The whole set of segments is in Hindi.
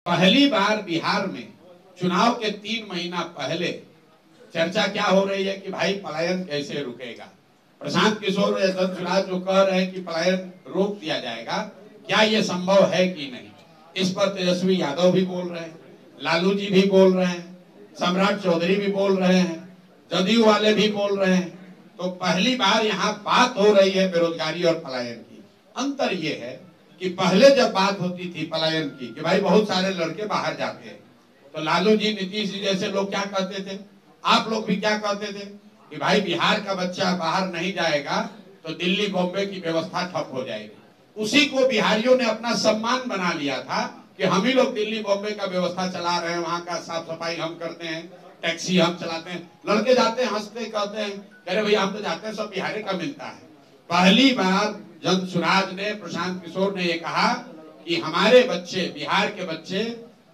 पहली बार बिहार में चुनाव के 3 महीना पहले चर्चा क्या हो रही है कि भाई पलायन कैसे रुकेगा। प्रशांत किशोर और यशवंत जो कह रहे हैं कि पलायन रोक दिया जाएगा, क्या ये संभव है कि नहीं। इस पर तेजस्वी यादव भी बोल रहे हैं, लालू जी भी बोल रहे हैं, सम्राट चौधरी भी बोल रहे हैं, जदयू वाले भी बोल रहे हैं। तो पहली बार यहाँ बात हो रही है बेरोजगारी और पलायन की। अंतर ये है कि पहले जब बात होती थी पलायन की कि भाई बहुत सारे लड़के बाहर जाते हैं, तो लालू जी, नीतीश जी जैसे लोग क्या कहते थे, आप लोग भी क्या कहते थे कि भाई बिहार का बच्चा बाहर नहीं जाएगा तो दिल्ली बॉम्बे की व्यवस्था ठप हो जाएगी। उसी को बिहारियों ने अपना सम्मान बना लिया था कि हम ही लोग दिल्ली बॉम्बे का व्यवस्था चला रहे हैं, वहां का साफ सफाई हम करते हैं, टैक्सी हम चलाते हैं। लड़के जाते हैं, हंसते कहते हैं, कह रहे भैया हम तो जाते हैं, सब बिहारी का मिलता है। पहली बार जन सुराज ने, प्रशांत किशोर ने ये कहा कि हमारे बच्चे, बिहार के बच्चे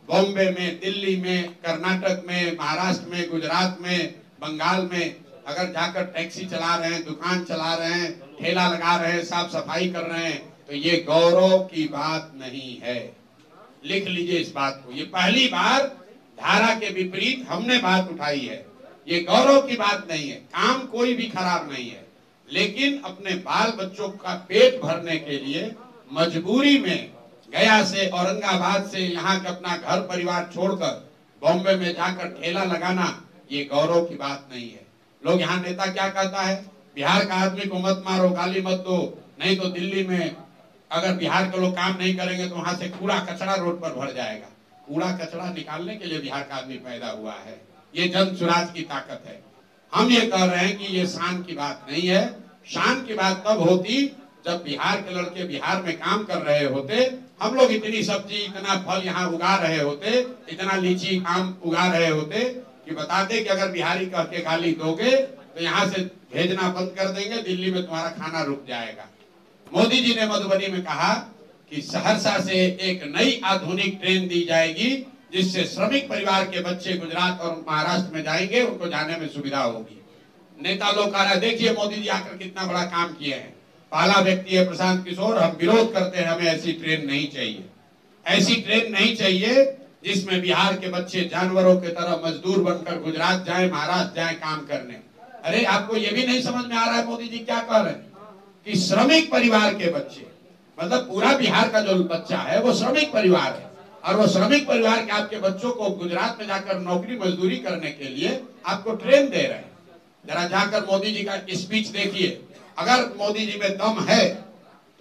बॉम्बे में, दिल्ली में, कर्नाटक में, महाराष्ट्र में, गुजरात में, बंगाल में अगर जाकर टैक्सी चला रहे हैं, दुकान चला रहे हैं, ठेला लगा रहे हैं, साफ सफाई कर रहे हैं, तो ये गौरव की बात नहीं है। लिख लीजिए इस बात को। ये पहली बार धारा के विपरीत हमने बात उठाई है। ये गौरव की बात नहीं है, काम कोई भी खराब नहीं है, लेकिन अपने बाल बच्चों का पेट भरने के लिए मजबूरी में गया से, औरंगाबाद से यहाँ के अपना घर परिवार छोड़कर बॉम्बे में जाकर ठेला लगाना, ये गौरव की बात नहीं है। लोग यहाँ नेता क्या कहता है, बिहार का आदमी को मत मारो, गाली मत दो, नहीं तो दिल्ली में अगर बिहार के लोग काम नहीं करेंगे तो वहां से कूड़ा कचरा रोड पर भर जाएगा। कूड़ा कचरा निकालने के लिए बिहार का आदमी पैदा हुआ है। ये जन सुराज की ताकत है। हम ये कह रहे हैं कि ये शान की बात नहीं है। शान की बात तब होती जब बिहार के लड़के बिहार में काम कर रहे होते, हम लोग इतनी सब्जी, इतना फल यहाँ उगा रहे होते, इतना लीची आम उगा रहे होते कि बताते कि अगर बिहारी कह के गाली दोगे तो यहाँ से भेजना बंद कर देंगे, दिल्ली में तुम्हारा खाना रुक जाएगा। मोदी जी ने मधुबनी में कहा कि सहरसा से एक नई आधुनिक ट्रेन दी जाएगी जिससे श्रमिक परिवार के बच्चे गुजरात और महाराष्ट्र में जाएंगे, उनको जाने में सुविधा होगी। नेता लोग कह रहे, देखिए मोदी जी आकर कितना बड़ा काम किए हैं। पहला व्यक्ति है प्रशांत किशोर, हम विरोध करते हैं, हमें ऐसी ट्रेन नहीं चाहिए। ऐसी ट्रेन नहीं चाहिए जिसमें बिहार के बच्चे जानवरों की तरह मजदूर बनकर गुजरात जाए, महाराष्ट्र जाए काम करने। अरे आपको ये भी नहीं समझ में आ रहा है मोदी जी क्या कह रहे हैं कि श्रमिक परिवार के बच्चे, मतलब पूरा बिहार का जो बच्चा है वो श्रमिक परिवार है, और वो श्रमिक परिवार के आपके बच्चों को गुजरात में जाकर नौकरी मजदूरी करने के लिए आपको ट्रेन दे रहे हैं। जरा जाकर मोदी जी का स्पीच देखिए। अगर मोदी जी में दम है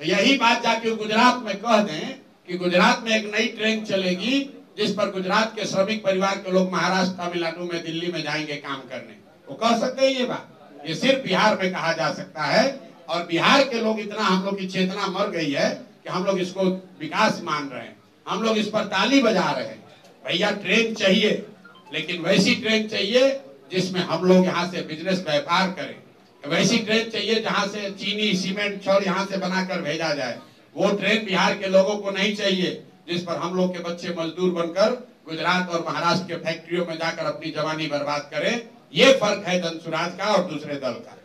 तो यही बात जाके गुजरात में कह दें कि गुजरात में एक नई ट्रेन चलेगी जिस पर गुजरात के श्रमिक परिवार के लोग महाराष्ट्र, तमिलनाडु में, दिल्ली में जाएंगे काम करने। वो कह सकते हैं ये बात? ये सिर्फ बिहार में कहा जा सकता है। और बिहार के लोग, इतना हम लोग की चेतना मर गई है कि हम लोग इसको विकास मान रहे हैं, हम लोग इस पर ताली बजा रहे हैं। भैया ट्रेन चाहिए, लेकिन वैसी ट्रेन चाहिए जिसमें हम लोग यहाँ से बिजनेस व्यापार करें। वैसी ट्रेन चाहिए जहाँ से चीनी, सीमेंट, छड़ यहाँ से बनाकर भेजा जाए। वो ट्रेन बिहार के लोगों को नहीं चाहिए जिस पर हम लोग के बच्चे मजदूर बनकर गुजरात और महाराष्ट्र के फैक्ट्रियों में जाकर अपनी जवानी बर्बाद करें। ये फर्क है जनसुराज का और दूसरे दल का।